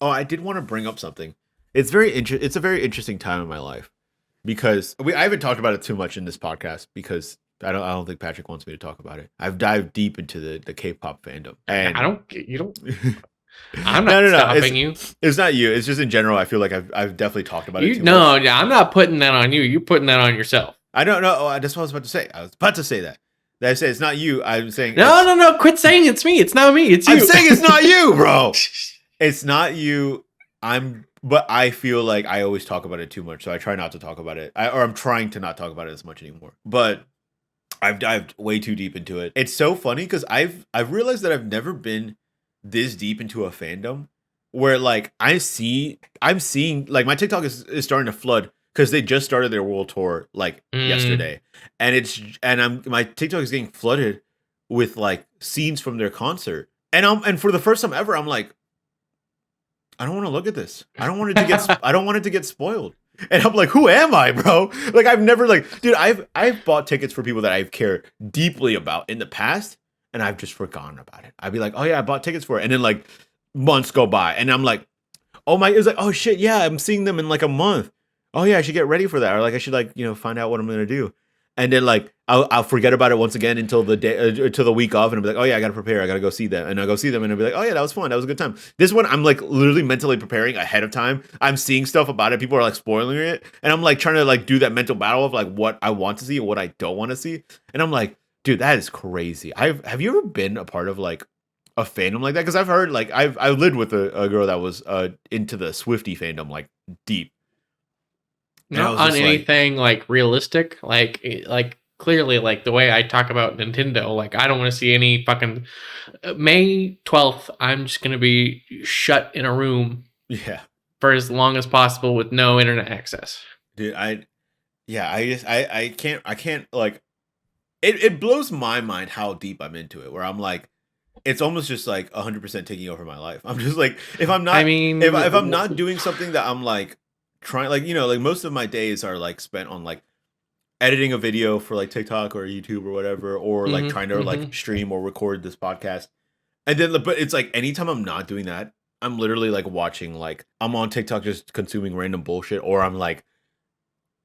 Oh, I did want to bring up something. It's it's a very interesting time in my life because I haven't talked about it too much in this podcast because I don't think Patrick wants me to talk about it. I've dived deep into the K-pop fandom, and I don't. You don't. I'm no, not no, no. stopping you. It's not you. It's just in general. I feel like I've definitely talked about it too No, much. yeah, I'm not putting that on you. You're putting that on yourself. I don't know. Oh, that's what I was about to say. I was about to say that. That I say it's not you. I'm saying No. Quit saying it's me. It's not me. It's you. I'm saying it's not you, bro. It's not you. But I feel like I always talk about it too much, so I try not to talk about it. I'm trying to not talk about it as much anymore. But I've dived way too deep into it. It's so funny because I've realized that I've never been this deep into a fandom where like I'm seeing like my TikTok is starting to flood because they just started their world tour like yesterday, and my TikTok is getting flooded with like scenes from their concert, and for the first time ever, I'm like, I don't want to look at this. I don't want it to get. I don't want it to get spoiled. And I'm like, who am I, bro? Like, I've never dude. I've bought tickets for people that I've cared deeply about in the past, and I've just forgotten about it. I'd be like, oh yeah, I bought tickets for it, and then like months go by, and I'm like, oh my, it's like, oh shit, yeah, I'm seeing them in like a month. Oh yeah, I should get ready for that, or like I should like find out what I'm gonna do. And then like I'll forget about it once again until the day until the week off, and I'll be like, oh yeah, I gotta prepare, I gotta go see them, and I'll go see them, and I'll be like, oh yeah, that was fun, that was a good time. This one I'm like literally mentally preparing ahead of time. I'm seeing stuff about it, people are like spoiling it, and I'm like trying to like do that mental battle of like what I want to see and what I don't want to see, and I'm like, dude, that is crazy. Have you ever been a part of like a fandom like that? Because I've heard like I lived with a girl that was into the Swiftie fandom like deep. Not on anything like realistic, like clearly like the way I talk about Nintendo. Like I don't want to see any fucking May 12th. I'm just gonna be shut in a room, yeah, for as long as possible with no internet access. dude. I can't like it blows my mind how deep I'm into it. Where I'm like, it's almost just like 100% taking over my life. I'm just like, if I'm not, if I'm not doing something that I'm like trying, like like most of my days are like spent on like editing a video for like TikTok or YouTube or whatever, or like trying to like stream or record this podcast. And then, but it's like anytime I'm not doing that, I'm literally like watching, like I'm on TikTok just consuming random bullshit, or I'm like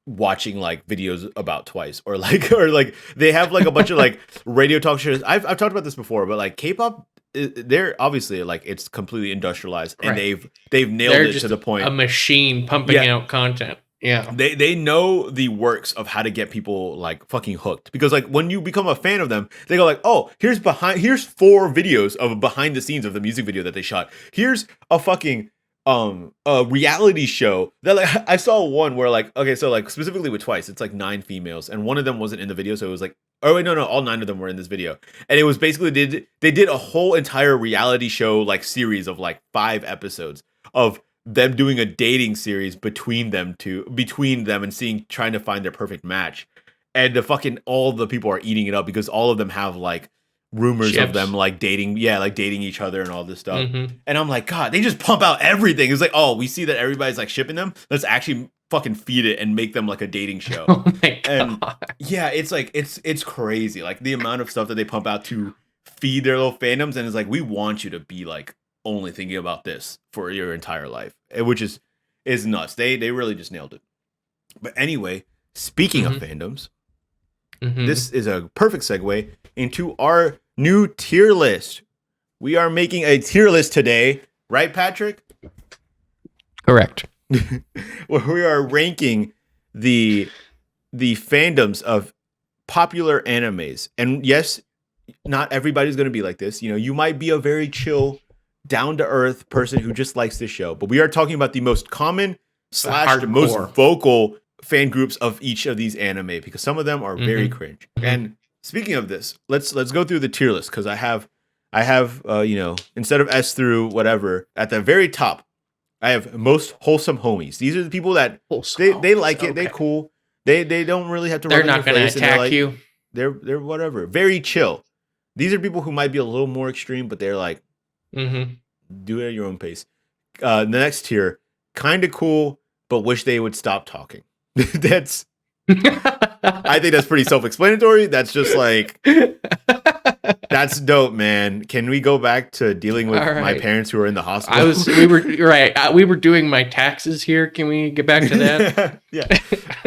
watching like videos about Twice, or like they have like a bunch of like radio talk shows. I've talked about this before, but like K-pop, they're obviously like it's completely industrialized, and they've nailed it to the point. A machine pumping out content. Yeah, they know the works of how to get people like fucking hooked, because like when you become a fan of them, they go like, oh, here's 4 videos of behind the scenes of the music video that they shot. Here's a fucking a reality show that like I saw one where like, okay, so like specifically with Twice, it's like 9 females, and one of them wasn't in the video, so it was like, oh wait, no, all 9 of them were in this video, and it was basically they did a whole entire reality show like series of like 5 episodes of them doing a dating series between them and trying to find their perfect match, and the fucking all the people are eating it up because all of them have like rumors of them like dating each other and all this stuff. And I'm like, God, they just pump out everything. It's like, oh, we see that everybody's like shipping them, let's actually fucking feed it and make them like a dating show. Oh my God. And yeah, it's like it's crazy, like the amount of stuff that they pump out to feed their little fandoms, and it's like, we want you to be like only thinking about this for your entire life, which is nuts. They really just nailed it. But anyway, speaking of fandoms, this is a perfect segue into our new tier list. We are making a tier list today, right, Patrick? Correct. Where we are ranking the fandoms of popular animes. And yes, not everybody's going to be like this. You might be a very chill, down-to-earth person who just likes this show. But we are talking about the most common / most vocal fan groups of each of these anime, because some of them are very cringe. And speaking of this, let's go through the tier list, because I have instead of S through whatever, at the very top I have most wholesome homies. These are the people that they like it, they're cool, they don't really have to, they're not going to attack you, they're whatever, very chill. These are people who might be a little more extreme, but they're like, do it at your own pace. The next tier, kind of cool, but wish they would stop talking. That's I think that's pretty self-explanatory. That's just like That's dope, man. Can we go back to dealing with my parents who are in the hospital? We were doing my taxes here. Can we get back to that? Yeah.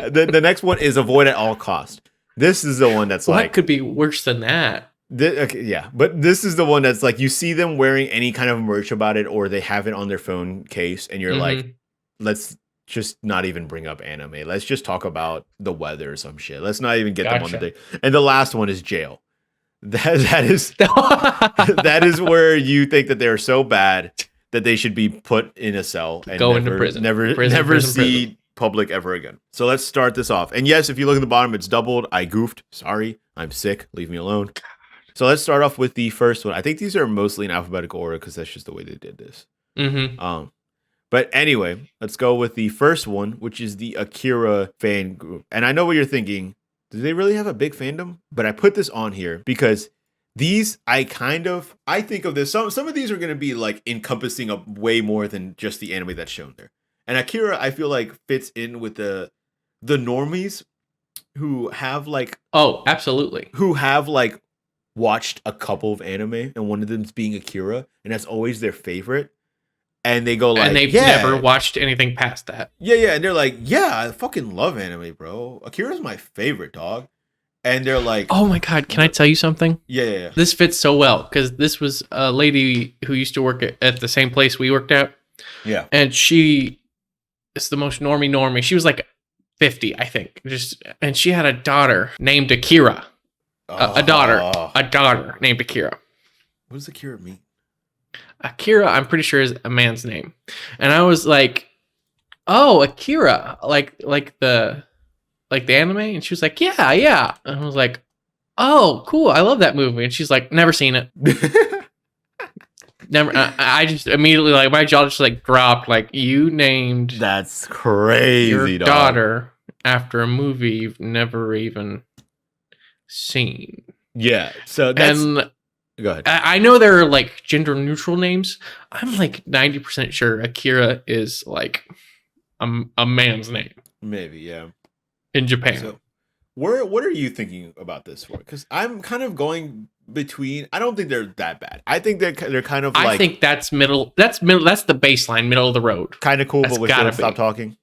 The next one is avoid at all costs. This is the one that's what could be worse than that? Okay, yeah, but this is the one that's like you see them wearing any kind of merch about it, or they have it on their phone case, and you're like, let's just not even bring up anime. Let's just talk about the weather or some shit. Let's not even get them on the day. And the last one is jail. That is that is where you think that they're so bad that they should be put in a cell and go into prison. Never see public ever again. So let's start this off. And yes, if you look at the bottom, it's doubled. I goofed. Sorry. I'm sick. Leave me alone. So let's start off with the first one. I think these are mostly in alphabetical order because that's just the way they did this. But anyway, let's go with the first one, which is the Akira fan group. And I know what you're thinking. Do they really have a big fandom? But I put this on here because these, I think of this. Some of these are going to be like encompassing of way more than just the anime that's shown there. And Akira, I feel like fits in with the normies who have like... Oh, absolutely. Who have like watched a couple of anime and one of them's being Akira and that's always their favorite. And they go like, and they've never watched anything past that. Yeah. And they're like, yeah, I fucking love anime, bro. Akira's my favorite, dog. And they're like, oh my God, can I tell you something? Yeah. This fits so well because this was a lady who used to work at the same place we worked at. Yeah. And she is the most normie. She was like 50, I think. And she had a daughter named Akira. A daughter named Akira. What does Akira mean? Akira, I'm pretty sure is a man's name. And I was like, oh, Akira, like the anime? And she was like, yeah. And I was like, oh, cool. I love that movie. And she's like, never seen it. Never. I just immediately, like, my jaw just like dropped. Like, you named that's crazy, your daughter after a movie you've never even seen. Yeah. So that's... And go ahead. I know there are like gender neutral names. I'm like 90% sure Akira is like a man's name. Maybe, yeah. In Japan. So, what are you thinking about this for? Because I'm kind of going between. I don't think they're that bad. I think they're kind of like. I think that's middle. That's middle. That's the baseline, middle of the road. Kind of cool, but we should stop talking.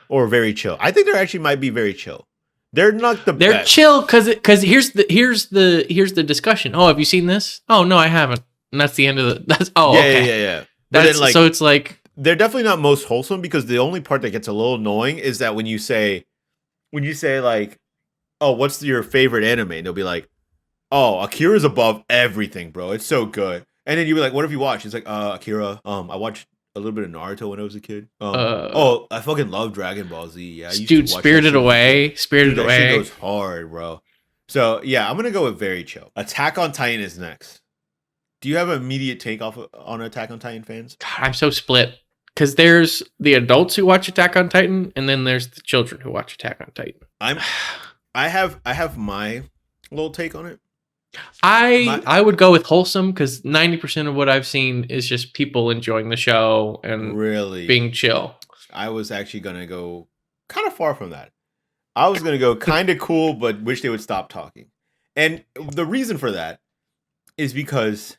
Or very chill. I think they actually might be very chill. They're not the They're best. chill because here's the discussion. Oh, have you seen this? Oh no, I haven't. And that's the end of the. That's okay. Yeah. That's then, like, so it's like they're definitely not most wholesome because the only part that gets a little annoying is that when you say like, oh, what's your favorite anime? And they'll be like, oh, Akira's above everything, bro. It's so good. And then you'll be like, what have you watched? It's like, Akira. I watched a little bit of Naruto when I was a kid. I fucking love Dragon Ball Z. Yeah, dude, Spirited Away. Spirited Away. That shit goes hard, bro. So yeah, I'm gonna go with very chill. Attack on Titan is next. Do you have an immediate take on Attack on Titan fans? God, I'm so split because there's the adults who watch Attack on Titan, and then there's the children who watch Attack on Titan. I have my little take on it. I would go with wholesome because 90% of what I've seen is just people enjoying the show and really being chill. I was actually gonna go kind of far from that. I was gonna go kind of cool, but wish they would stop talking. And the reason for that is because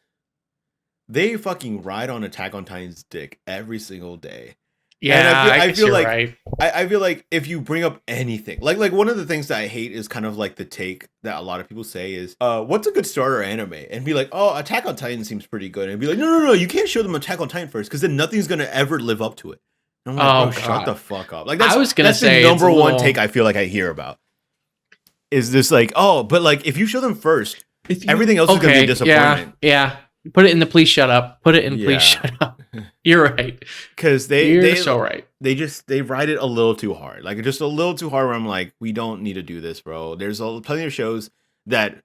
they fucking ride on Attack on Titan's dick every single day. Yeah, I feel like right. I feel like if you bring up anything, like one of the things that I hate is kind of like the take that a lot of people say is, what's a good starter anime? And be like, oh, Attack on Titan seems pretty good. And be like, no, you can't show them Attack on Titan first because then nothing's gonna ever live up to it. And I'm like, shut the fuck up. Like that's the number one take I feel like I hear about. Is this like, oh, but like if you show them first, everything else is gonna be a disappointment. Yeah. Put it in the please shut up. Please shut up. You're right. Because you're so right. They ride it a little too hard. Like just a little too hard where I'm like, we don't need to do this, bro. There's plenty of shows that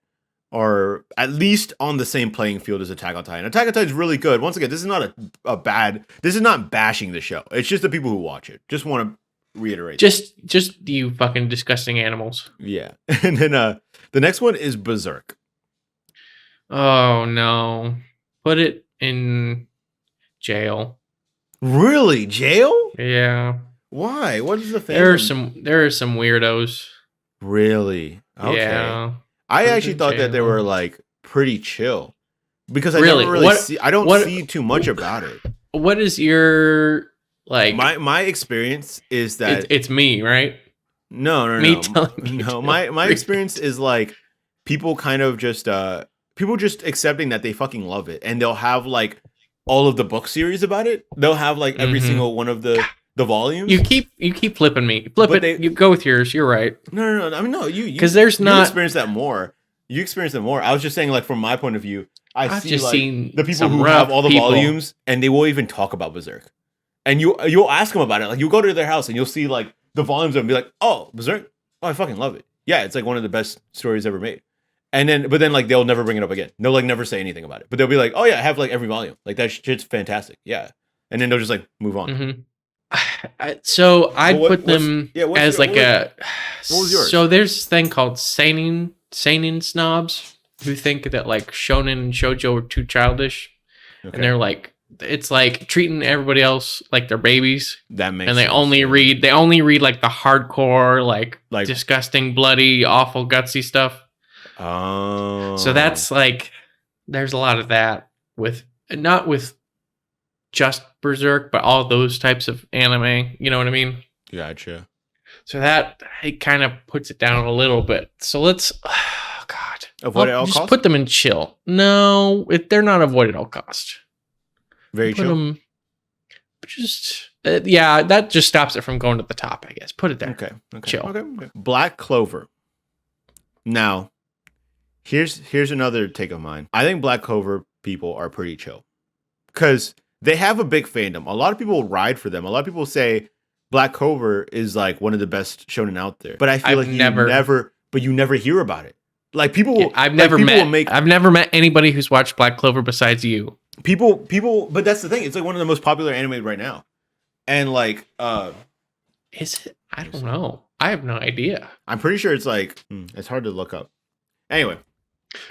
are at least on the same playing field as Attack on Titan. Attack on Titan is really good. Once again, this is not this is not bashing the show. It's just the people who watch it. Just want to reiterate. Just you fucking disgusting animals. Yeah. And then the next one is Berserk. Oh no. Put it in jail. Really? Jail? Yeah. Why? What is the fandom? There are some weirdos. Really? Okay. Yeah. I actually thought that there were like pretty chill because I Really? never really see. I don't see too much about it. What is your like? My experience is that it's me, right? No. Me telling you. No, my experience is like people kind of just people just accepting that they fucking love it, and they'll have like all of the book series about it. They'll have like every single one of the volumes. You keep flipping me. You go with yours. You're right. No. I mean, no, you because there's not. You experience that more. You experience it more. I was just saying, like from my point of view, I've see just like seen the people who have all the volumes, and they will even talk about Berserk. And you'll ask them about it. Like you'll go to their house and you'll see like the volumes and be like, "Oh, Berserk! Oh, I fucking love it. Yeah, it's like one of the best stories ever made." But then like they'll never bring it up again. They'll like never say anything about it. But they'll be like, "Oh yeah, I have like every volume. Like that shit's fantastic." Yeah, and then they'll just like move on. Mm-hmm. So I'd put them as like a. What was yours? So there's this thing called seinen snobs who think that like shonen and shoujo are too childish, and they're like. It's like treating everybody else like they're babies. That makes and they sense, only read like the hardcore, like disgusting, bloody, awful, gutsy stuff. Oh. So that's like there's a lot of that with not with just Berserk, but all those types of anime. You know what I mean? Gotcha. So that it kind of puts it down a little bit. So let's avoid at all cost. Just put them in chill. No, they're not avoid at all cost. Very chill. That just stops it from going to the top, I guess. Put it there. Okay. Chill. Okay. Black Clover. Now, here's another take of mine. I think Black Clover people are pretty chill. Because they have a big fandom. A lot of people ride for them. A lot of people say Black Clover is like one of the best shonen out there. But I feel you never hear about it. Like people I've never met anybody who's watched Black Clover besides you. People, but that's the thing. It's like one of the most popular anime right now. And like, is it? I don't know. I have no idea. I'm pretty sure it's like, it's hard to look up. Anyway.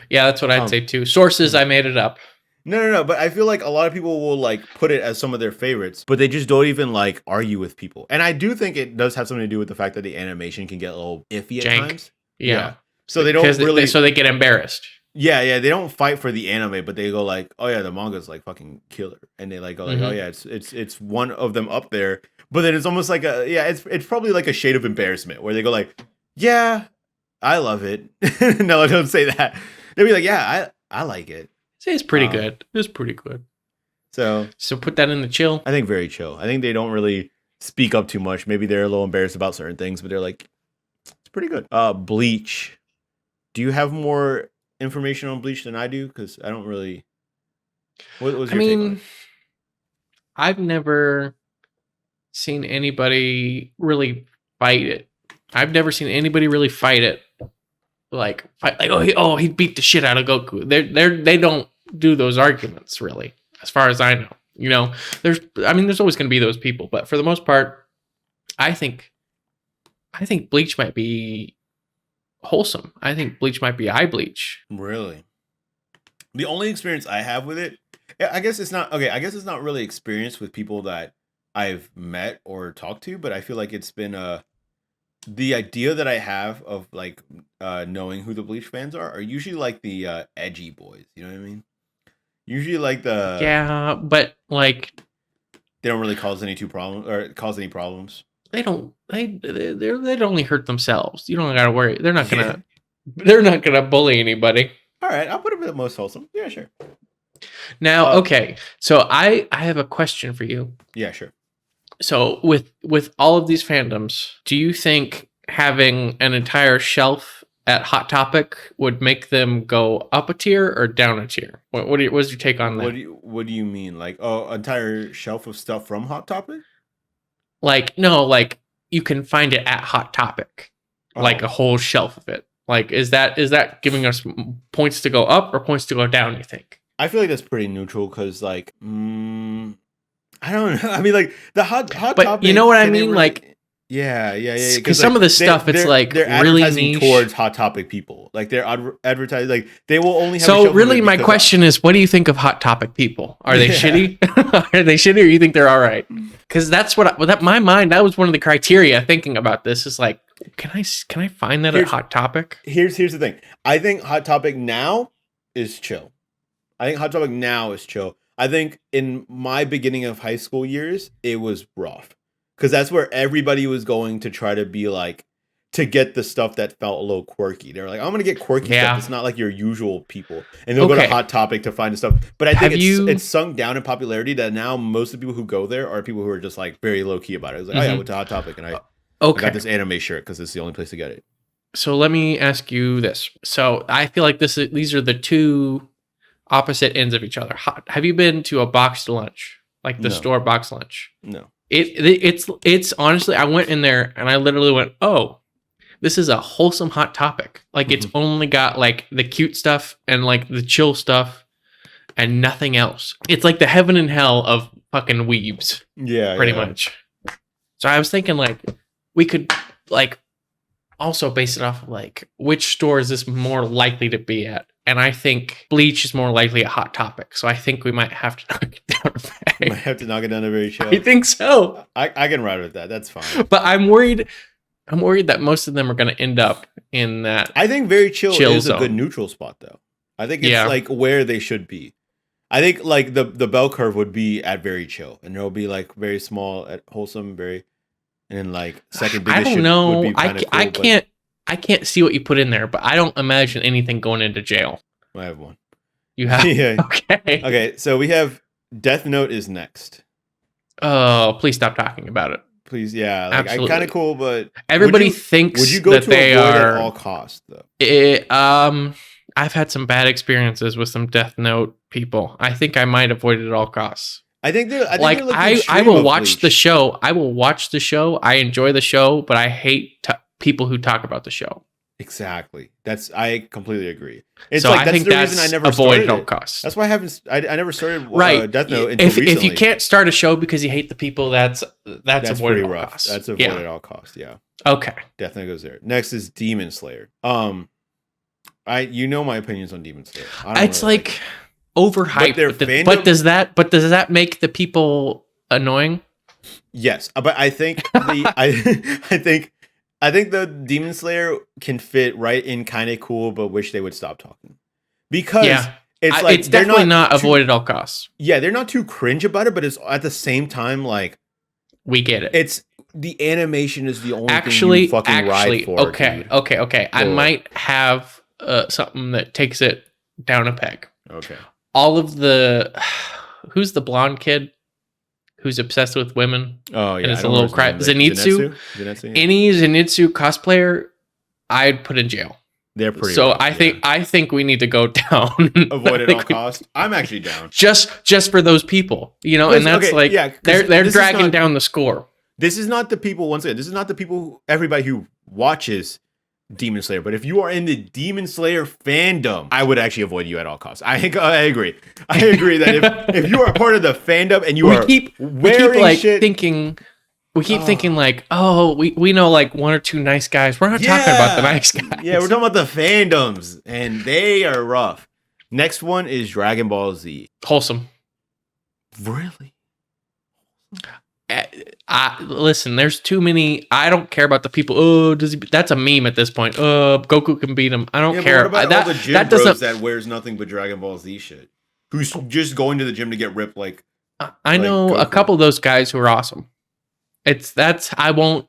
Yeah, that's what I'd say too. Sources, I made it up. No. But I feel like a lot of people will like put it as some of their favorites, but they just don't even like argue with people. And I do think it does have something to do with the fact that the animation can get a little iffy at times. Yeah. So they don't really. So they get embarrassed. Yeah, they don't fight for the anime, but they go like, "Oh yeah, the manga's like fucking killer," and they like go like, "Oh yeah, it's one of them up there." But then it's almost like it's probably like a shade of embarrassment where they go like, "Yeah, I love it." No, don't say that. They'll be like, "Yeah, I like it." Say it's pretty good. It's pretty good. So put that in the chill. I think very chill. I think they don't really speak up too much. Maybe they're a little embarrassed about certain things, but they're like, it's pretty good. Bleach. Do you have more information on Bleach than I do? Because I don't really. What was your take on it? I've never seen anybody really fight it. I've never seen anybody really fight it. Like he beat the shit out of Goku. They don't do those arguments really, as far as I know. You know, there's always going to be those people, but for the most part, I think Bleach might be wholesome. I think Bleach might be eye bleach. Really? The only experience I have with it, I guess it's not really experience with people that I've met or talked to, but I feel like it's been the idea that I have of like knowing who the Bleach fans are usually like the edgy boys. You know what I mean? Usually like the but like they don't really cause any problems. They'd only hurt themselves. You don't gotta worry. They're not gonna bully anybody. All right, I'll put it the most wholesome. Yeah, sure. Now, okay. So I have a question for you. Yeah, sure. So with all of these fandoms, do you think having an entire shelf at Hot Topic would make them go up a tier or down a tier? What's your take on that? What do you mean? Like, entire shelf of stuff from Hot Topic? Like, no, like you can find it at Hot Topic, like a whole shelf of it. Like, is that giving us points to go up or points to go down? You think? I feel like that's pretty neutral because, like, I don't know. I mean, like the hot topic. You know what I mean? Really, like, yeah. Because some of the stuff, it's like they're really advertising niche towards Hot Topic people. Like they're advertising, like they will only have. So really, my question is, what do you think of Hot Topic people? Are they shitty? Are they shitty, or you think they're all right? Because that's my mind. That was one of the criteria thinking about this. Is like, can I find that at Hot Topic? Here's the thing. I think Hot Topic now is chill. I think Hot Topic now is chill. I think in my beginning of high school years, it was rough. Because that's where everybody was going to try to be like, to get the stuff that felt a little quirky. They're like, I'm going to get quirky stuff that's not like your usual people. And they'll go to Hot Topic to find the stuff. But I think it's sunk down in popularity that now most of the people who go there are people who are just like very low key about it. It's like, oh yeah, I went to Hot Topic and I got this anime shirt because it's the only place to get it. So let me ask you this. So I feel like these are the two opposite ends of each other. Have you been to a boxed lunch? Like the store boxed lunch? No. It's honestly, I went in there and I literally went, oh, this is a wholesome Hot Topic. Like it's only got like the cute stuff and like the chill stuff and nothing else. It's like the heaven and hell of fucking weebs. Yeah. Pretty much. So I was thinking like we could like also base it off of like which store is this more likely to be at? And I think Bleach is more likely a Hot Topic. So I think we might have to knock it down a peg. Might have to knock it down a very chill. I think so. I can ride with that. That's fine. But I'm worried that most of them are going to end up in that. I think very chill is zone. A good neutral spot, though. I think it's like where they should be. I think like the bell curve would be at very chill, and there'll be like very small at wholesome, very, and then like second biggest. I don't know. Would be cool, I can't see what you put in there, but I don't imagine anything going into jail. I have one. You have? Yeah. Okay. Okay, so we have Death Note is next. Oh, please stop talking about it. Please, yeah. Like, I'm kind of cool, but everybody thinks would you go that to they avoid are at all costs, though? I've had some bad experiences with some Death Note people. I think I might avoid it at all costs. I will watch the show. I will watch the show. I enjoy the show, but I hate people who talk about the show. Exactly. I completely agree. It's so like I that's think the reason I never avoid started at all it. costs. That's why I never started Death Note until if recently. you can't start a show because you hate the people, that's avoid at all costs. That's avoid at all costs. Yeah. Okay. Death Note goes there. Next is Demon Slayer. You know my opinions on Demon Slayer. It's like overhyped. But does that make the people annoying? Yes, but I think I think the Demon Slayer can fit right in kind of cool, but wish they would stop talking. Because it's definitely not avoid at all costs. Yeah, they're not too cringe about it, but it's at the same time like we get it. It's the animation is the only thing you fucking ride for. Okay. I might have something that takes it down a peg. Okay. All of who's the blonde kid who's obsessed with women? Oh yeah, and it's a little cry. Zenitsu. Any Zenitsu cosplayer, I'd put in jail. They're pretty. So rough, I think we need to go down. Avoid at all costs. I'm actually down. Just for those people, and that's they're dragging down the score. This is not the people. Once again, this is not the people. Everybody who watches Demon Slayer, but if you are in the Demon Slayer fandom, I would actually avoid you at all costs. I agree. I agree that if you are a part of the fandom and we keep thinking like, oh, we know like one or two nice guys. We're not talking about the nice guys. Yeah, we're talking about the fandoms, and they are rough. Next one is Dragon Ball Z. Wholesome. Really? Listen, there's too many. I don't care about the people. Oh, that's a meme at this point. Goku can beat him. I don't care. What about all the gym bros that wears nothing but Dragon Ball Z shit? Who's just going to the gym to get ripped like? I know Goku. A couple of those guys who are awesome. I won't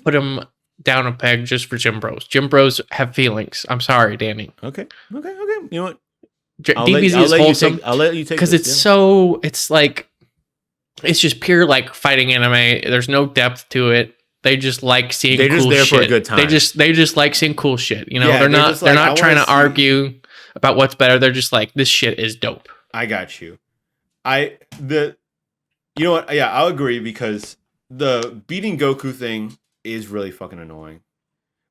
put them down a peg just for gym bros. Gym bros have feelings. I'm sorry, Danny. Okay. You know what? DBZ is wholesome. I'll let you take because it's like. It's just pure like fighting anime. There's no depth to it. They just like seeing cool shit. They're just there for a good time. They just like seeing cool shit. They're not trying to argue about what's better. They're just like, this shit is dope. I got you. You know what? Yeah, I'll agree because the beating Goku thing is really fucking annoying.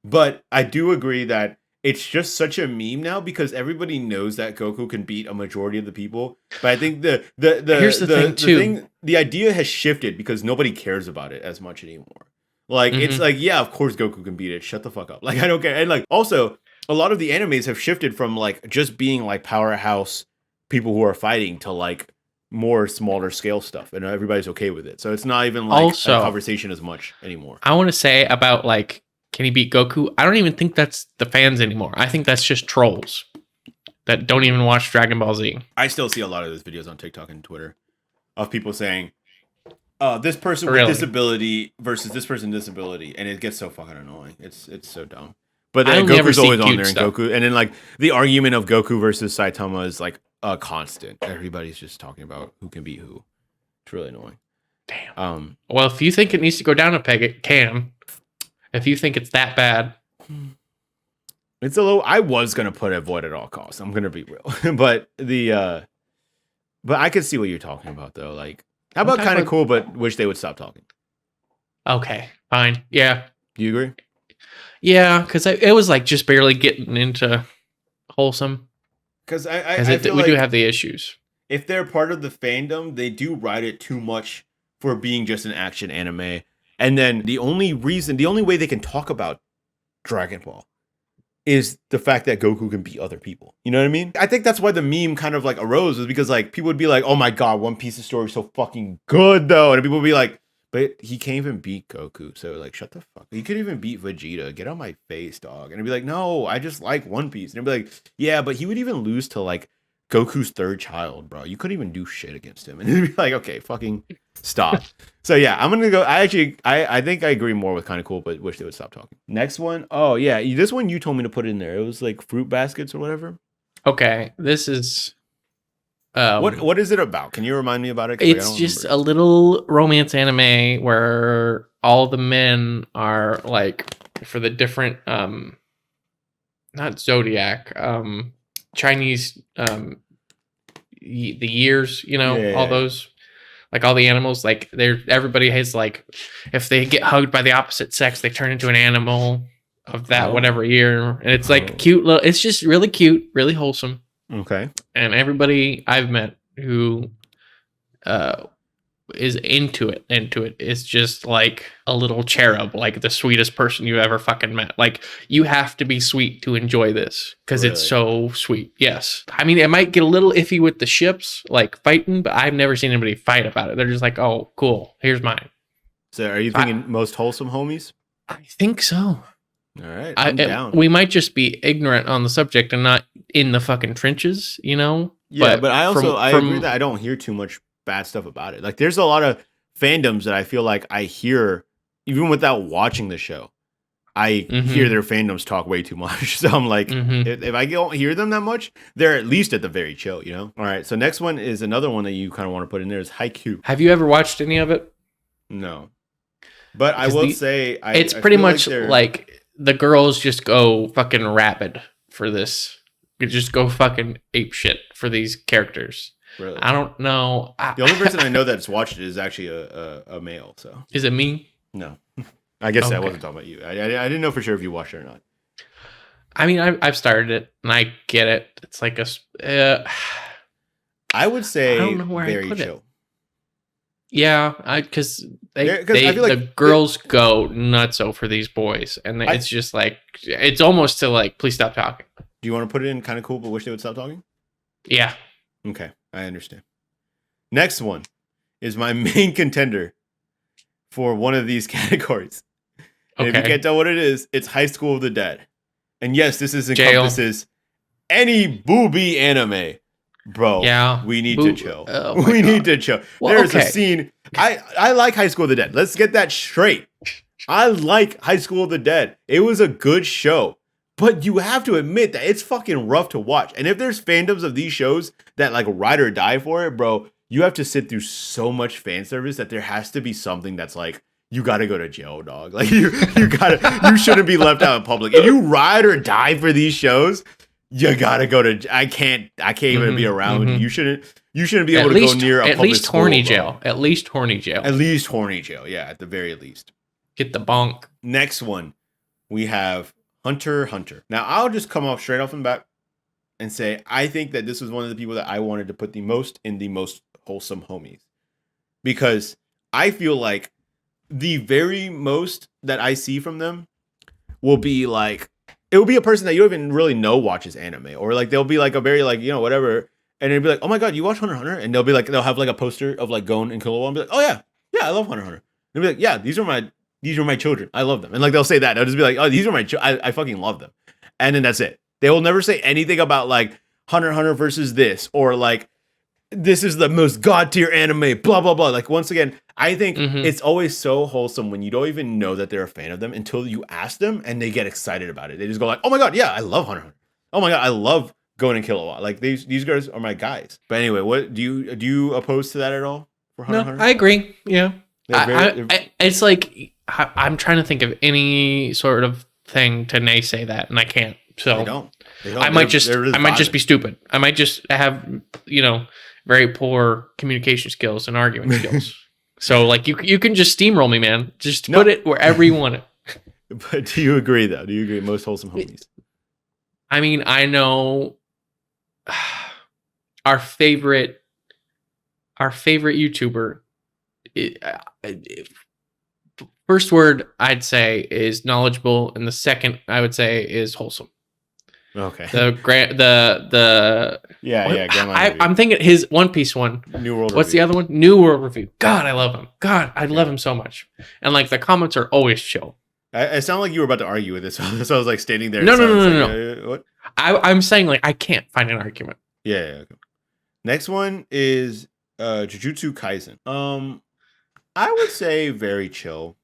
But I do agree that it's just such a meme now because everybody knows that Goku can beat a majority of the people. But I think here's the thing too. The idea has shifted because nobody cares about it as much anymore. Like it's like, yeah, of course Goku can beat it. Shut the fuck up. Like I don't care. And like also a lot of the animes have shifted from like just being like powerhouse people who are fighting to like more smaller scale stuff, and everybody's okay with it. So it's not even like a conversation as much anymore. I want to say about like. Can he beat Goku? I don't even think that's the fans anymore. I think that's just trolls. that don't even watch Dragon Ball Z. I still see a lot of those videos on TikTok and Twitter of people saying, this person Really? with disability versus this person with disability, and it gets so fucking annoying. It's so dumb. But then Goku's always on there, and Goku, and then like the argument of Goku versus Saitama is like a constant. Everybody's just talking about who can beat who. It's really annoying. Damn. Well, if you think it needs to go down a peg, it can. If you think it's that bad, it's a little. I was gonna put avoid at all costs. I'm gonna be real, but but I could see what you're talking about though. Like, how about kind of cool, but wish they would stop talking. Okay, fine. Yeah. Do you agree? Yeah, because it was like just barely getting into wholesome. Because we do have the issues. If they're part of the fandom, they do ride it too much for being just an action anime. And then the only way they can talk about Dragon Ball is the fact that Goku can beat other people. You know what I mean? I think that's why the meme kind of like arose, was because like people would be like, oh my God, One Piece's story is so fucking good though. And people would be like, but he can't even beat Goku. So like, shut the fuck. He could even beat Vegeta. Get on my face, dog. And I'd be like, no, I just like One Piece. And I'd be like, yeah, but he would even lose to like Goku's third child, bro. You couldn't even do shit against him. And it'd be like, okay, fucking stop. So yeah, I'm gonna go. I think I agree more with kind of cool, but wish they would stop talking. Next one. Oh yeah, this one you told me to put in there. It was like fruit baskets or whatever. Okay, this is. What is it about? Can you remind me about it? It's just a little romance anime where all the men are like for the different not zodiac, Chinese the years, you know, all those, like all the animals, like everybody has like, if they get hugged by the opposite sex, they turn into an animal of that whatever year, and it's like cute little. It's just really cute, really wholesome. Okay. And everybody I've met who is into it is just like a little cherub, like the sweetest person you ever fucking met. Like, you have to be sweet to enjoy this because it's so sweet. Yes. I mean, it might get a little iffy with the ships, like fighting, but I've never seen anybody fight about it. They're just like, oh, cool, here's mine. So are you thinking most wholesome homies? I think so. All right, I'm down. We might just be ignorant on the subject and not in the fucking trenches, you know? Yeah, but I also I agree that I don't hear too much bad stuff about it. Like, there's a lot of fandoms that I feel like I hear even without watching the show. I hear their fandoms talk way too much. So I'm like, if I don't hear them that much, they're at least at the very chill, you know? All right, so next one is another one that you kind of want to put in there is Haikyuu. Have you ever watched any of it? No. But I will say... it's pretty much like the girls just go fucking rabid for this. You just go fucking ape shit for these characters. Really? I don't know. The only person I know that's watched it is actually a male. So is it me? No, I guess I wasn't talking about you. I didn't know for sure if you watched it or not. I mean, I've started it and I get it. It's like I would say I don't know where very I put chill. It. Yeah, because I feel like the girls go nutso for these boys, and it's just like it's almost to like, please stop talking. Do you want to put it in kind of cool, but wish they would stop talking? Yeah. Okay, I understand. Next one is my main contender for one of these categories. And if you can't tell what it is, it's High School of the Dead. And yes, this encompasses any booby anime. Bro, yeah, we need to chill. Oh we need to chill. Well, There's a scene. I like High School of the Dead. Let's get that straight. I like High School of the Dead. It was a good show. But you have to admit that it's fucking rough to watch. And if there's fandoms of these shows that like ride or die for it, bro, you have to sit through so much fan service that there has to be something that's like, you gotta go to jail, dog. Like you shouldn't be left out in public. If you ride or die for these shows, you gotta go to. I can't even be around. You shouldn't be able to go near a public at least school, horny bro. jail. At least horny jail. At least horny jail. Yeah, at the very least. Get the bonk. Next one, we have Hunter x Hunter. Now I'll just come off straight off the bat and say I think that this was one of the people that I wanted to put the most in the most wholesome homies, because I feel like the very most that I see from them will be like. It will be a person that you don't even really know watches anime, or like they'll be like a very like, you know, whatever, and it'll be like, oh my god, you watch Hunter x Hunter, and they'll be like, they'll have like a poster of like Gon and Killua and be like, oh yeah, I love Hunter x Hunter. And they'll be like, yeah, these are my children, I love them, and like they'll say that, they'll just be like, oh, these are I fucking love them, and then that's it. They will never say anything about like, Hunter x Hunter versus this, or like this is the most god tier anime, blah blah blah. Like once again, I think it's always so wholesome when you don't even know that they're a fan of them until you ask them and they get excited about it. They just go like, "Oh my god, yeah, I love Hunter x Hunter. Oh my god, I love Going and Kilowatt. Like these guys are my guys." But anyway, what do you oppose to that at all for Hunter x Hunter? I agree. Yeah, it's like I'm trying to think of any sort of thing to naysay that, and I can't. So they don't. I might just be stupid. I might just have very poor communication skills and argument skills. So like you can just steamroll me, man. Just put it wherever you want it. But do you agree though? Do you agree most wholesome homies? I mean, I know our favorite YouTuber. First word I'd say is knowledgeable, and the second I would say is wholesome. Okay. I'm thinking his One Piece one. New World. What's Review. The other one? New World Review. God, I love him. God, I love him so much. And like the comments are always chill. I sound like you were about to argue with this, so I was like standing there. No. What? I'm saying like I can't find an argument. Yeah. Okay. Next one is Jujutsu Kaisen. I would say very chill.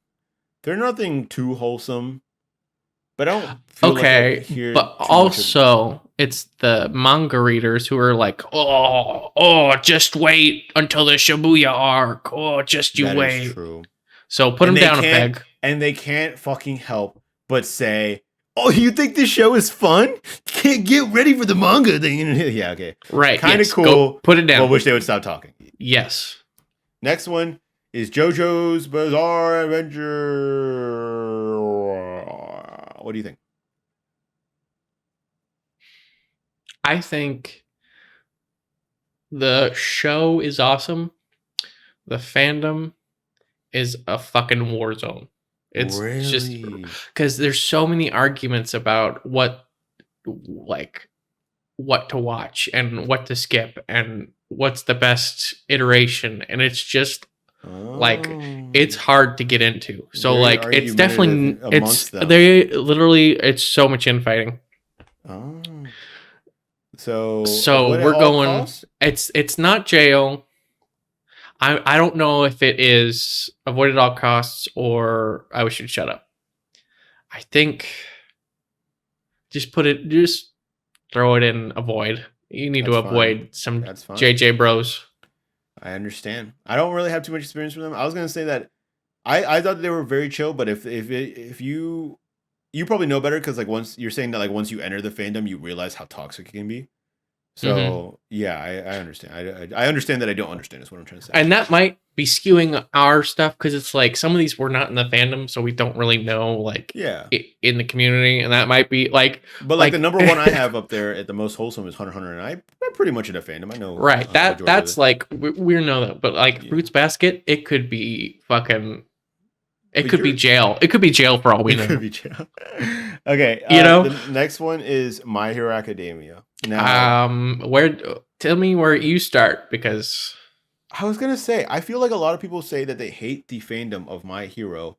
They're nothing too wholesome. But I don't feel like but also it's the manga readers who are like, oh, just wait until the Shibuya arc. Oh, just you wait. That is true. So put them down a peg. And they can't fucking help but say, "Oh, you think this show is fun? Can't get ready for the manga thing." Yeah, okay. Right. Kind of cool. Go put it down. But wish they would stop talking. Yes. Next one is JoJo's Bizarre Adventure. What do you think? I think the show is awesome. The fandom is a fucking war zone. It's just because there's so many arguments about what to watch and what to skip and what's the best iteration, and it's just like it's hard to get into. So like it's definitely it's so much infighting. So we're going costs? It's not jail. I don't know if it is avoid at all costs or I should shut up. I think just throw it in avoid. You need to avoid some JJ bros. I understand. I don't really have too much experience with them. I was gonna say that I thought they were very chill, but if you probably know better because like once you're saying that like once you enter the fandom, you realize how toxic it can be. So yeah, I understand. I understand that I don't understand is what I'm trying to say. And that might be skewing our stuff because it's like some of these were not in the fandom, so we don't really know like in the community, and that might be like. But like the number one I have up there at the most wholesome is Hunter x Hunter, and I'm pretty much in a fandom. I know. Right. That's like we know that, but like Fruits Basket, it could be fucking. It could be jail. It could be jail for all we know. It could be jail. Okay. The next one is My Hero Academia. Now, tell me where you start because I was gonna say I feel like a lot of people say that they hate the fandom of My Hero,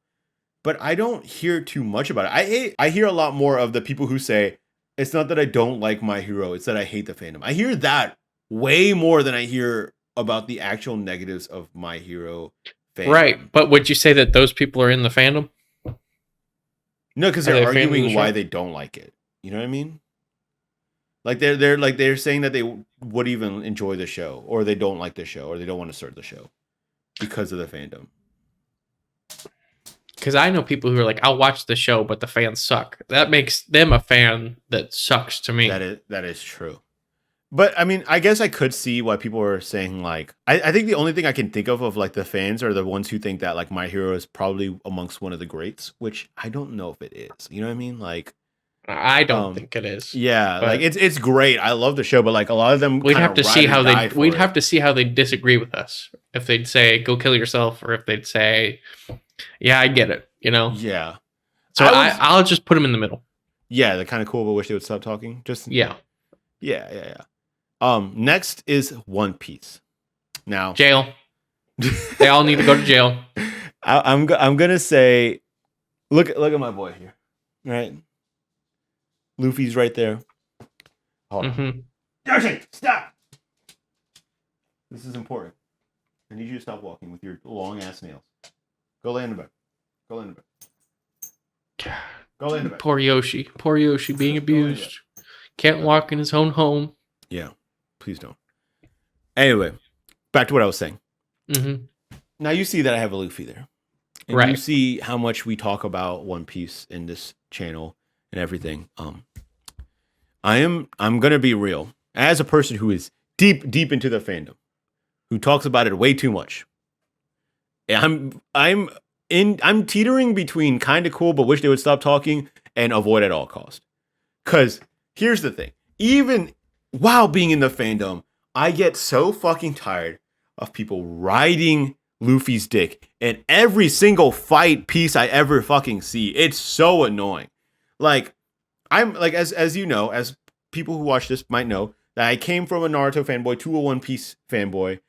but I don't hear too much about it. I hear a lot more of the people who say it's not that I don't like My Hero, it's that I hate the fandom. I hear that way more than I hear about the actual negatives of My Hero. Fandom. Right, but would you say that those people are in the fandom? No, because they're arguing why they don't like it. You know what I mean? Like they're saying that they would even enjoy the show, or they don't like the show, or they don't want to start the show because of the fandom. Because I know people who are like, "I'll watch the show, but the fans suck." That makes them a fan that sucks to me. That is true. But I mean, I guess I could see why people are saying like I think the only thing I can think of like the fans are the ones who think that like My Hero is probably amongst one of the greats, which I don't know if it is. You know what I mean? Like I don't think it is. Yeah, like it's great. I love the show, but like a lot of them we'd have to see how they disagree with us. If they'd say go kill yourself, or if they'd say, yeah, I get it, you know? Yeah. So I'll just put them in the middle. Yeah, they're kind of cool, but wish they would stop talking. Just Yeah. Next is One Piece. Now jail. They all need to go to jail. I'm gonna say, look at my boy here, right? Luffy's right there. Hold on. Yoshi, stop! This is important. I need you to stop walking with your long ass nails. Go lay in the bed. Go lay in the bed. Go lay in the bed. Poor Yoshi. Poor Yoshi being abused. Can't walk in his own home. Yeah, please don't. Anyway, back to what I was saying. Mm-hmm. Now you see that I have a Luffy there. And right. You see how much we talk about One Piece in this channel and everything. I'm gonna be real. As a person who is deep into the fandom, who talks about it way too much. I'm teetering between kind of cool, but wish they would stop talking, and avoid at all cost. Cause here's the thing. Even while being in the fandom, I get so fucking tired of people riding Luffy's dick in every single fight piece I ever fucking see. It's so annoying. Like, I'm like, as you know, as people who watch this might know, that I came from a Naruto fanboy to a One Piece fanboy,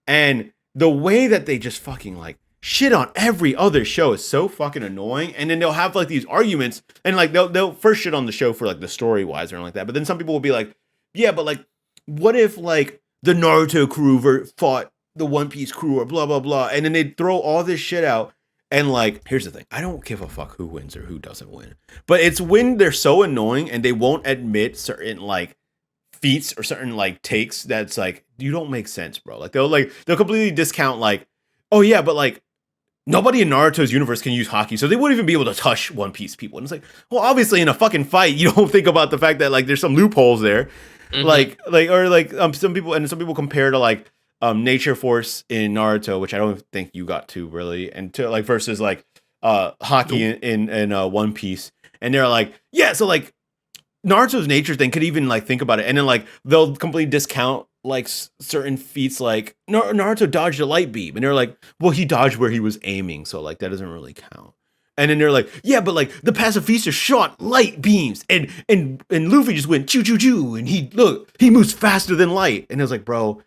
and the way that they just fucking like shit on every other show is so fucking annoying. And then they'll have like these arguments, and like they'll first shit on the show for like the story wise or anything like that. But then some people will be like, yeah, but like, what if like the Naruto crew fought the One Piece crew or blah blah blah, and then they throw all this shit out. And like, here's the thing, I don't give a fuck who wins or who doesn't win, but it's when they're so annoying and they won't admit certain like feats or certain like takes that's like, you don't make sense, bro. Like they'll completely discount like, oh yeah, but like nobody in Naruto's universe can use haki, so they wouldn't even be able to touch One Piece people. And it's like, well, obviously in a fucking fight, you don't think about the fact that like there's some loopholes there. Mm-hmm. Some people compare to like Nature Force in Naruto, which I don't think you got to really, and to like versus like haki in One Piece, and they're like, yeah, so like Naruto's nature thing could even like think about it, and then like they'll completely discount like certain feats, like Naruto dodged a light beam, and they're like, well, he dodged where he was aiming, so like that doesn't really count. And then they're like, yeah, but like the pacifista shot light beams, and Luffy just went choo choo choo, and he moves faster than light, and it was like, bro,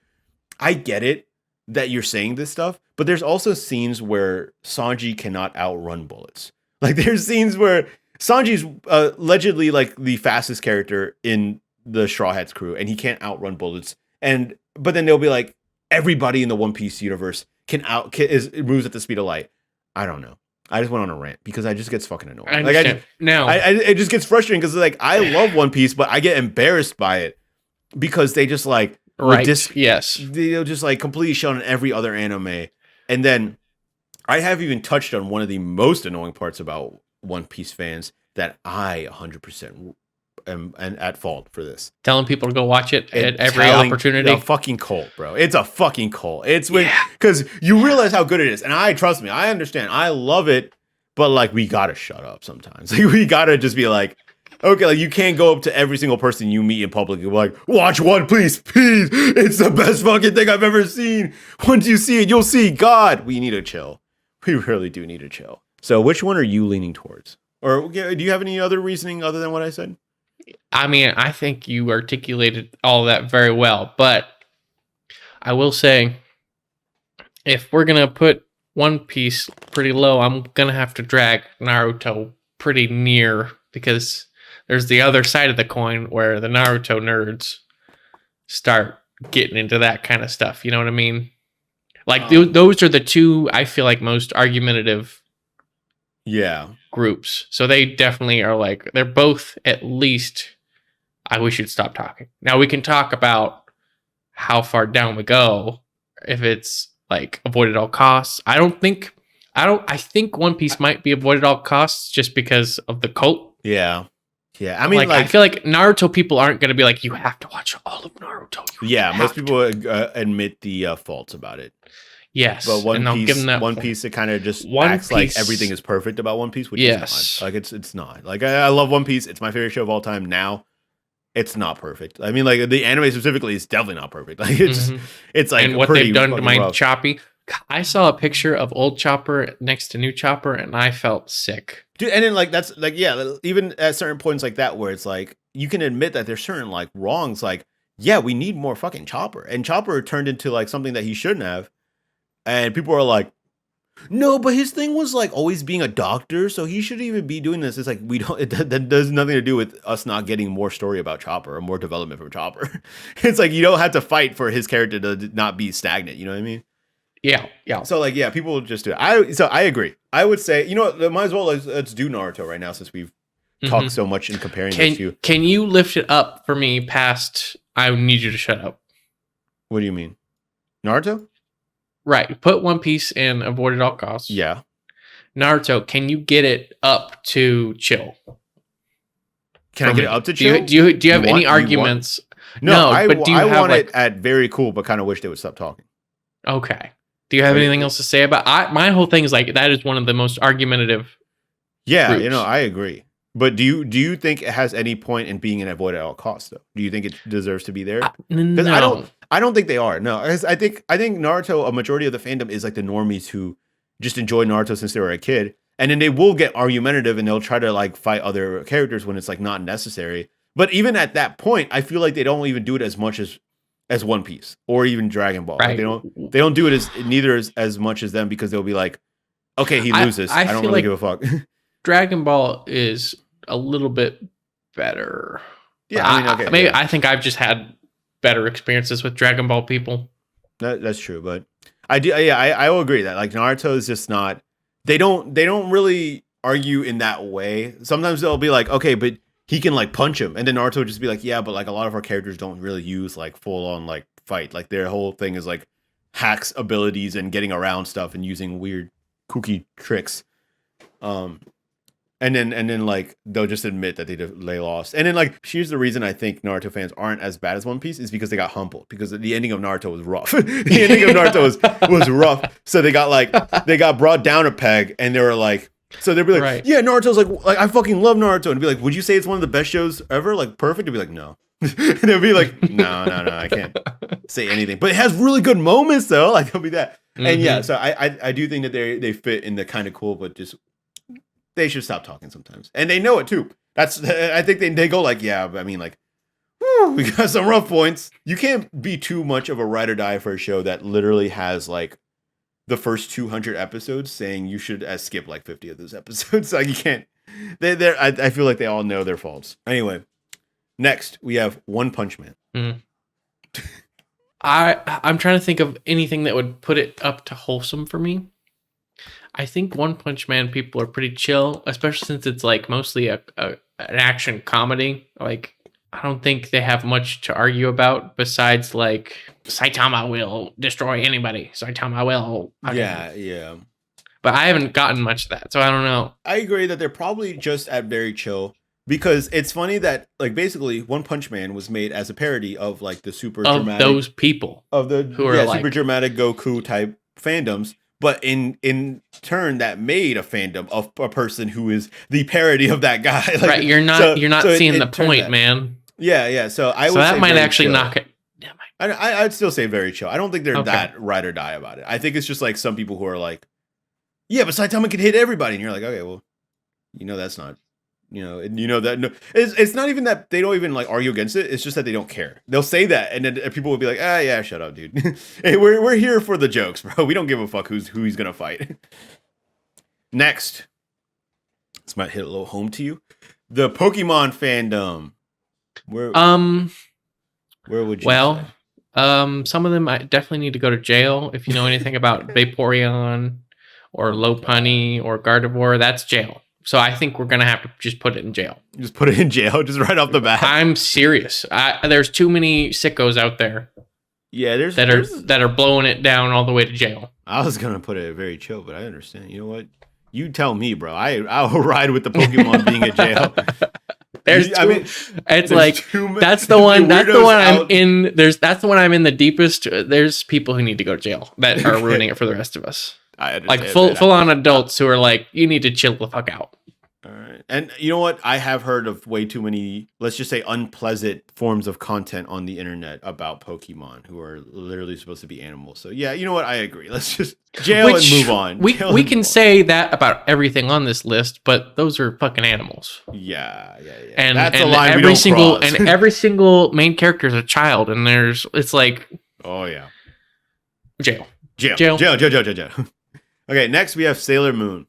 I get it that you're saying this stuff, but there's also scenes where Sanji cannot outrun bullets. Like there's scenes where Sanji's allegedly like the fastest character in the Straw Hats crew, and he can't outrun bullets. But then they'll be like, everybody in the One Piece universe moves at the speed of light. I don't know. I just went on a rant because I just gets fucking annoying. I understand. It just gets frustrating because like I love One Piece, but I get embarrassed by it because they just like. Right. Yes. They'll just like completely shut on every other anime. And then I have even touched on one of the most annoying parts about One Piece fans that I 100% am at fault for this. Telling people to go watch it at every opportunity. It's a fucking cult, bro. It's a fucking cult. It's when, because you realize how good it is. And trust me, I understand. I love it. But like, we gotta shut up sometimes. Like, we gotta just be like, okay, like you can't go up to every single person you meet in public and be like, watch One Piece, please. It's the best fucking thing I've ever seen. Once you see it, you'll see God. We need to chill. We really do need to chill. So which one are you leaning towards? Or do you have any other reasoning other than what I said? I mean, I think you articulated all that very well. But I will say, if we're going to put One Piece pretty low, I'm going to have to drag Naruto pretty near, because there's the other side of the coin where the Naruto nerds start getting into that kind of stuff. You know what I mean? Like those are the two I feel like most argumentative groups. So they definitely are like, they're both at least, we should stop talking. Now we can talk about how far down we go if it's like avoid at all costs. I think One Piece might be avoided at all costs just because of the cult. Yeah. Yeah, I mean, I feel like Naruto people aren't going to be like, you have to watch all of Naruto. Most people admit the faults about it. Yes, but One Piece, it kind of just acts like everything is perfect about One Piece, which is not. Like it's not. Like I love One Piece; it's my favorite show of all time. Now, it's not perfect. I mean, like the anime specifically is definitely not perfect. Like it's like, and what they've done to my Choppy. I saw a picture of old Chopper next to new Chopper, and I felt sick. Dude, and then like that's like even at certain points like that where it's like you can admit that there's certain like wrongs. Like we need more fucking Chopper, and Chopper turned into like something that he shouldn't have, and people are like, No, but his thing was like always being a doctor, so he shouldn't even be doing this. It's like we don't. That does nothing to do with us not getting more story about Chopper or more development from Chopper. It's like you don't have to fight for his character to not be stagnant. You know what I mean? Yeah. So like, yeah, people just do it. I agree. I would say, you know what, might as well let's do Naruto right now since we've talked so much in comparing those two. Can you lift it up for me past I need you to shut up? What do you mean? Naruto? Right. Put One Piece in avoid at all costs. Yeah. Naruto, can you get it up to chill? Can I get it up to chill? Do you have any arguments? No, but I want it at very cool, but kind of wish they would stop talking. Okay. Do you have anything else to say about my whole thing is like that is one of the most argumentative. Yeah, groups. you know, I agree. But do you think it has any point in being an avoid at all costs though? Do you think it deserves to be there? No. I don't think they are. No, I think Naruto, a majority of the fandom is like the normies who just enjoy Naruto since they were a kid, and then they will get argumentative and they'll try to like fight other characters when it's like not necessary. But even at that point, I feel like they don't even do it as much as One Piece or even Dragon Ball. Right. Like they don't do it as much as them because they'll be like, okay, he loses. I don't really give a fuck. Dragon Ball is a little bit better. Yeah, I mean, okay. Maybe I think I've just had better experiences with Dragon Ball people. That's true, but I do. Yeah, I will agree that like Naruto is just not. They don't really argue in that way. Sometimes they'll be like, okay, but he can like punch him, and then Naruto would just be like, yeah, but like a lot of our characters don't really use like full on like fight. Like their whole thing is like hacks abilities and getting around stuff and using weird kooky tricks. And then like they'll just admit that they lost. And then like here's the reason I think Naruto fans aren't as bad as One Piece is because they got humbled because the ending of Naruto was rough. The ending of Naruto was rough. So they got brought down a peg and they were like, so they'd be like, right. Yeah, Naruto's like I fucking love Naruto, and be like, would you say it's one of the best shows ever? Like perfect? They'd be like, no. They'll be like, no, I can't say anything. But it has really good moments though. Like it'll be that. Mm-hmm. And yeah, so I do think that they fit in the kind of cool, but just they should stop talking sometimes. And they know it too. I think they go like, yeah, but I mean like, whew, we got some rough points. You can't be too much of a ride or die for a show that literally has like the first 200 episodes saying you should skip like 50 of those episodes. Like you can't. I feel like they all know their faults. Anyway, next we have One Punch Man. Mm. I'm trying to think of anything that would put it up to wholesome for me. I think One Punch Man people are pretty chill, especially since it's like mostly an action comedy. Like I don't think they have much to argue about besides like Saitama will destroy anybody. Saitama will. Yeah. But I haven't gotten much of that, so I don't know. I agree that they're probably just at very chill because it's funny that like basically One Punch Man was made as a parody of like the super dramatic those people of the who are like, super dramatic Goku type fandoms. But in turn, that made a fandom of a person who is the parody of that guy. Like, right, you're not seeing the point, man. Yeah. So I would that say might actually chill. knock it. I'd still say very chill. I don't think they're that ride or die about it. I think it's just like some people who are like, yeah, but Saitama can hit everybody, and you're like, okay, well, that's not. That no, it's not even that they don't even like argue against it. It's just that they don't care. They'll say that, and then people will be like, yeah, shut up, dude. Hey, we're here for the jokes, bro. We don't give a fuck who he's gonna fight. Next, this might hit a little home to you. The Pokemon fandom. Where would you? Well, some of them I definitely need to go to jail. If you know anything about Vaporeon or Lopunny or Gardevoir, that's jail. So I think we're going to have to just put it in jail. Just put it in jail, just right off the bat. I'm serious. There's too many sickos out there. Yeah, that are blowing it down all the way to jail. I was going to put it very chill, but I understand. You know what? You tell me, bro. I'll ride with the Pokemon being in jail. It's like that's the one I'm in. That's the one I'm in the deepest. There's people who need to go to jail that are ruining it for the rest of us. I understand, like full on adults who are like, you need to chill the fuck out. All right. And you know what? I have heard of way too many, let's just say unpleasant forms of content on the internet about Pokemon who are literally supposed to be animals. So yeah, you know what? I agree. Let's just jail and move on. We can say that about everything on this list, but those are fucking animals. Yeah. And that's a line every single main character is a child, and it's like, oh yeah, jail. Okay, next we have Sailor Moon.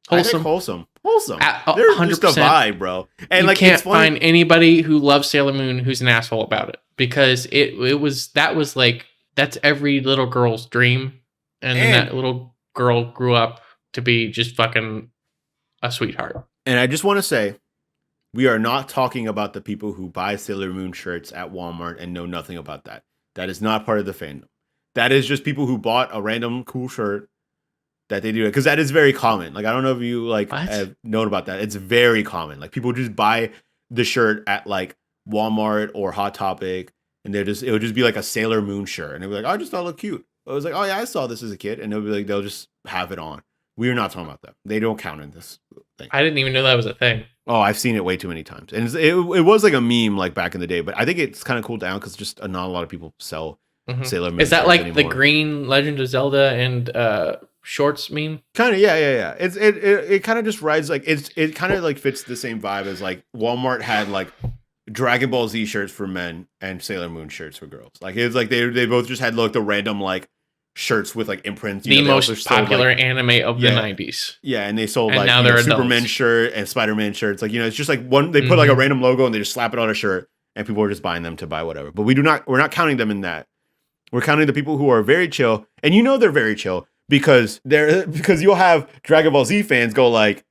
Wholesome. Wholesome. They're 100%. just a vibe, bro. And you like, can't it's funny. find anybody who loves Sailor Moon who's an asshole about it, because that's every little girl's dream, and then that little girl grew up to be just fucking a sweetheart. And I just want to say, we are not talking about the people who buy Sailor Moon shirts at Walmart and know nothing about that. That is not part of the fandom. That is just people who bought a random cool shirt that they do it, because that is very common. Like, I don't know if you have known about that. It's very common. Like, people just buy the shirt at like Walmart or Hot Topic, and it would just be like a Sailor Moon shirt, and they'd be like, "Oh, I just thought it looked cute." I was like, "Oh yeah, I saw this as a kid," and they'll just have it on. We're not talking about that. They don't count in this thing. I didn't even know that was a thing. Oh, I've seen it way too many times, and it was like a meme like back in the day. But I think it's kind of cooled down because just not a lot of people sell Sailor Moon. Is that like anymore. The green Legend of Zelda and shorts meme? Kind of, yeah. It kind of just rides like it kind of like fits the same vibe as like Walmart had like Dragon Ball Z shirts for men and Sailor Moon shirts for girls. Like, it's like they both just had like the random like shirts with like imprints. The most popular anime of the 90s. Yeah, and they sold like now Superman shirt and Spider-Man shirts. Like, it's just like one, they put like a random logo and they just slap it on a shirt, and people are just buying them to buy whatever. But we're not counting them in that. We're counting the people who are very chill, and they're very chill because you'll have Dragon Ball Z fans go like,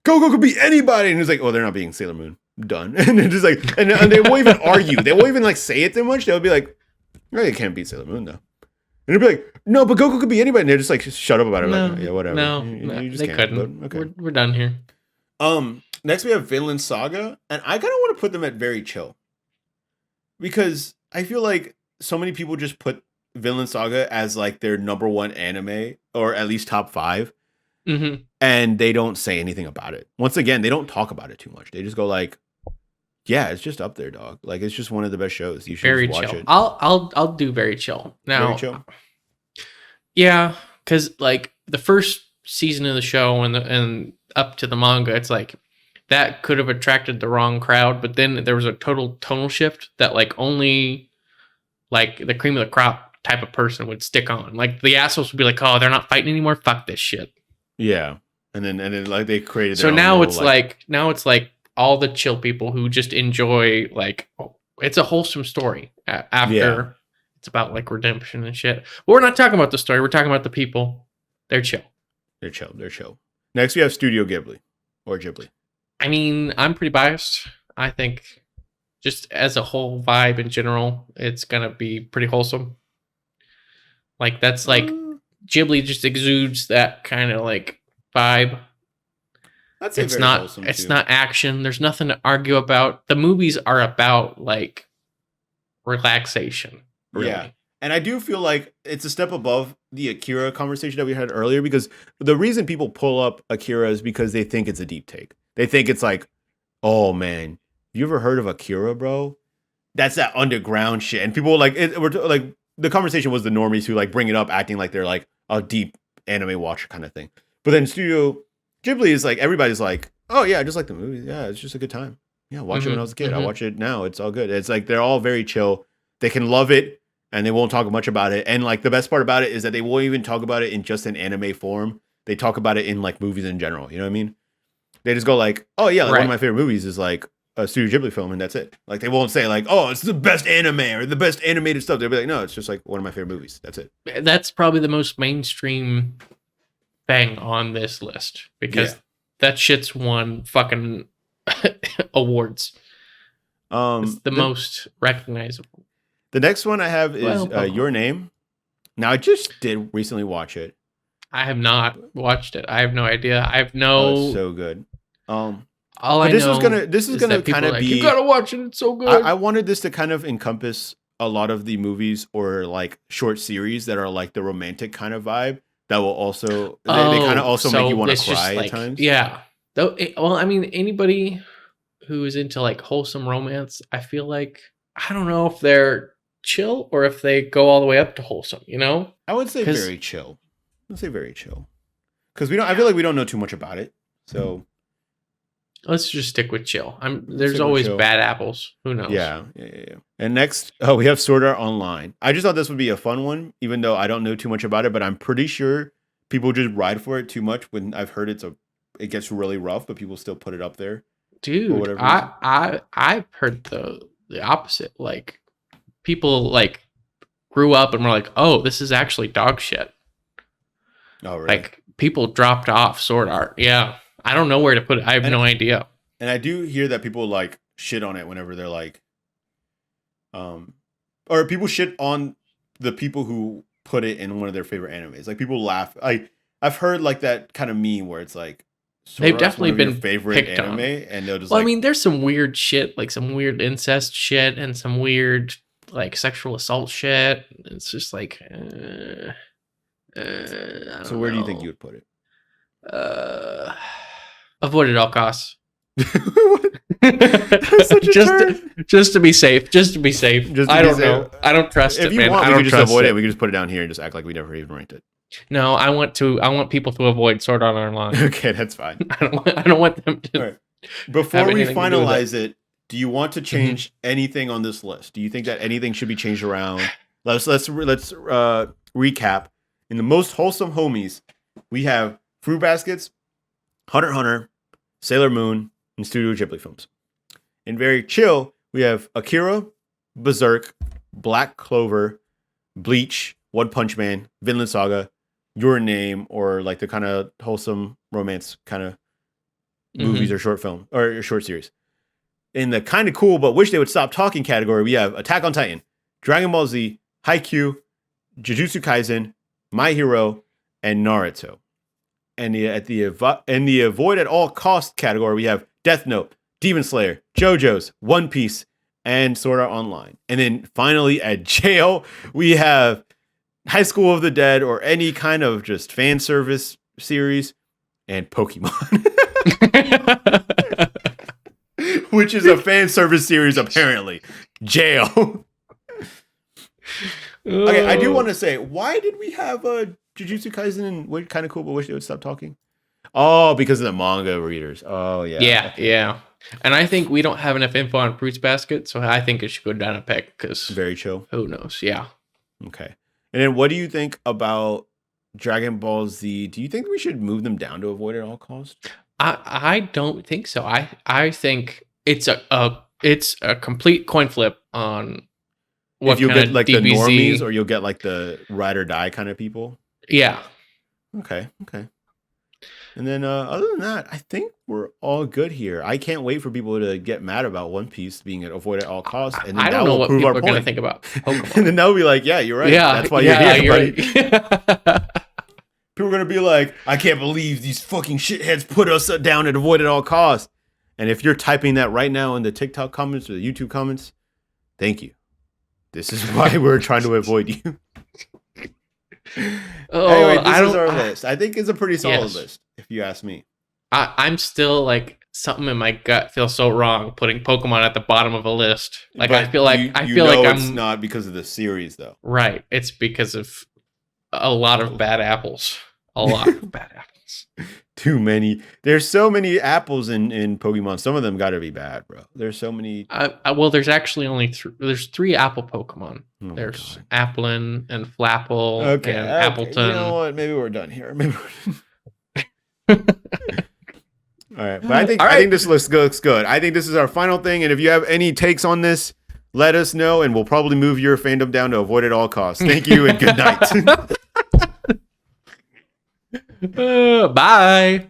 Goku could be anybody, and it's like, oh, they're not being Sailor Moon. Done. And they're just like, and they won't even argue. They won't even like say it too much. They'll be like, oh, it can't be Sailor Moon though. And they'll be like, no, but Goku could be anybody. And they're just like, shut up about it. No, like, yeah, whatever. No, you just they couldn't. But, okay. We're done here. Next we have Vinland Saga, and I kind of want to put them at very chill because I feel like so many people just put Vinland Saga as like their number one anime, or at least top 5. And they don't say anything about it. Once again, they don't talk about it too much. They just go like, yeah, it's just up there, dog. Like, it's just one of the best shows. You should very just watch chill. it. I'll do very chill. Now, very chill. Yeah, because like the first season of the show and up to the manga, it's like that could have attracted the wrong crowd, but then there was a total tonal shift that like only like the cream of the crop type of person would stick on. Like, the assholes would be like, oh, they're not fighting anymore, fuck this shit. Yeah. And then like they created so now it's like all the chill people who just enjoy, like, it's a wholesome story after it's about like redemption and shit. But we're not talking about the story, we're talking about the people. They're chill. They're chill. Next we have Studio Ghibli, or Ghibli. I mean, I'm pretty biased. I think just as a whole vibe in general, it's gonna be pretty wholesome. Like, that's like Ghibli just exudes that kind of like vibe. It's not action. There's nothing to argue about. The movies are about like relaxation. Really. Yeah. And I do feel like it's a step above the Akira conversation that we had earlier, because the reason people pull up Akira is because they think it's a deep take. They think it's like, oh man, you ever heard of Akira, bro? That's that underground shit. And people like the conversation was the normies who like bring it up acting like they're like a deep anime watcher kind of thing. But then Studio Ghibli is like, everybody's like, oh yeah, I just like the movie. Yeah, it's just a good time. Yeah, watch it when I was a kid. I watch it now. It's all good. It's like they're all very chill. They can love it and they won't talk much about it. And like the best part about it is that they won't even talk about it in just an anime form. They talk about it in like movies in general. You know what I mean? They just go like, oh yeah, like one of my favorite movies is like a Studio Ghibli film, and that's it. Like, they won't say like, oh, it's the best anime or the best animated stuff. They'll be like, no, it's just like one of my favorite movies. That's it. That's probably the most mainstream thing on this list, because that shit's won fucking awards. It's the most recognizable. The next one I have is Your Name. Now, I just did recently watch it. I have not watched it. I have no idea. I have no. Oh, it's so good. This is gonna kind of be. You gotta watch it. It's so good. I wanted this to kind of encompass a lot of the movies or like short series that are like the romantic kind of vibe. That will also they kind of also make you want to cry at times. Yeah. Well, I mean, anybody who is into like wholesome romance, I feel like, I don't know if they're chill or if they go all the way up to wholesome. You know, I would say very chill. Let's say very chill, because we don't. I feel like we don't know too much about it, so let's just stick with chill. There's always bad apples. Who knows? Yeah. And next, we have Sword Art Online. I just thought this would be a fun one, even though I don't know too much about it. But I'm pretty sure people just ride for it too much. When I've heard it gets really rough, but people still put it up there. Dude, I've heard the opposite. Like people like grew up and were like, "Oh, this is actually dog shit." Oh, really? Like people dropped off Sword Art. Yeah, I don't know where to put it. I have no idea. And I do hear that people like shit on it whenever they're like, or people shit on the people who put it in one of their favorite animes. Like people laugh. I've heard like that kind of meme where it's like, they've definitely been your favorite anime, on. And they'll just. Well, I mean, there's some weird shit, like some weird incest shit, and some weird like sexual assault shit. It's just like. So where do you think you would put it? Avoid at all costs. just to be safe. I don't know. I don't trust it, man. If you want, we can just avoid it. We can just put it down here and just act like we never even ranked it. No, I want people to avoid Sword Art Online. Okay, that's fine. I don't want them to. Right. Before we finalize it, do you want to change anything on this list? Do you think that anything should be changed around? Let's recap. In the most wholesome homies, we have Fruit Baskets, Hunter x Hunter, Sailor Moon, and Studio Ghibli films. In very chill, we have Akira, Berserk, Black Clover, Bleach, One Punch Man, Vinland Saga, Your Name, or like the kind of wholesome romance kind of movies or short film or short series. In the kind of cool but wish they would stop talking category, we have Attack on Titan, Dragon Ball Z, Haikyuu, Jujutsu Kaisen, My Hero, and Naruto. And in the avoid at all cost category, we have Death Note, Demon Slayer, JoJo's, One Piece, and Sword Art Online. And then finally at jail, we have High School of the Dead or any kind of just fan service series and Pokemon. Which is a fan service series, apparently. Jail. Okay, I do want to say, why did we have Jujutsu Kaisen and what kind of cool, but wish they would stop talking? Oh, because of the manga readers. Oh, yeah. Yeah. And I think we don't have enough info on Fruits Basket, so I think it should go down a peg because very chill. Who knows? Yeah. Okay. And then what do you think about Dragon Ball Z? Do you think we should move them down to avoid at all costs? I don't think so. I think it's a complete coin flip on what if you'll get like DBZ. The normies or you'll get like the ride or die kind of people. Yeah. Okay. And then other than that, I think we're all good here. I can't wait for people to get mad about One Piece being avoid at all costs. And then I don't know what people are going to think about Pokemon. And then they'll be like, yeah, you're right. Yeah, that's why you're here, buddy. Right. People are going to be like, I can't believe these fucking shitheads put us down at avoid at all costs. And if you're typing that right now in the TikTok comments or the YouTube comments, thank you. This is why we're trying to avoid you. Anyway, this is our list. I think it's a pretty solid list, if you ask me. I'm still like something in my gut feels so wrong putting Pokemon at the bottom of a list. Like but I feel like it's not because of the series though. Right. It's because of a lot of bad apples. A lot of bad apples. Too many. There's so many apples in Pokemon. Some of them got to be bad, bro. There's so many. Well, there's actually only there's 3 apple Pokemon. Oh, there's Applin and Flapple and Appleton. You know what? Maybe we're done here. All right, but I think this looks good. I think this is our final thing. And if you have any takes on this, let us know, and we'll probably move your fandom down to avoid at all costs. Thank you and good night. Bye.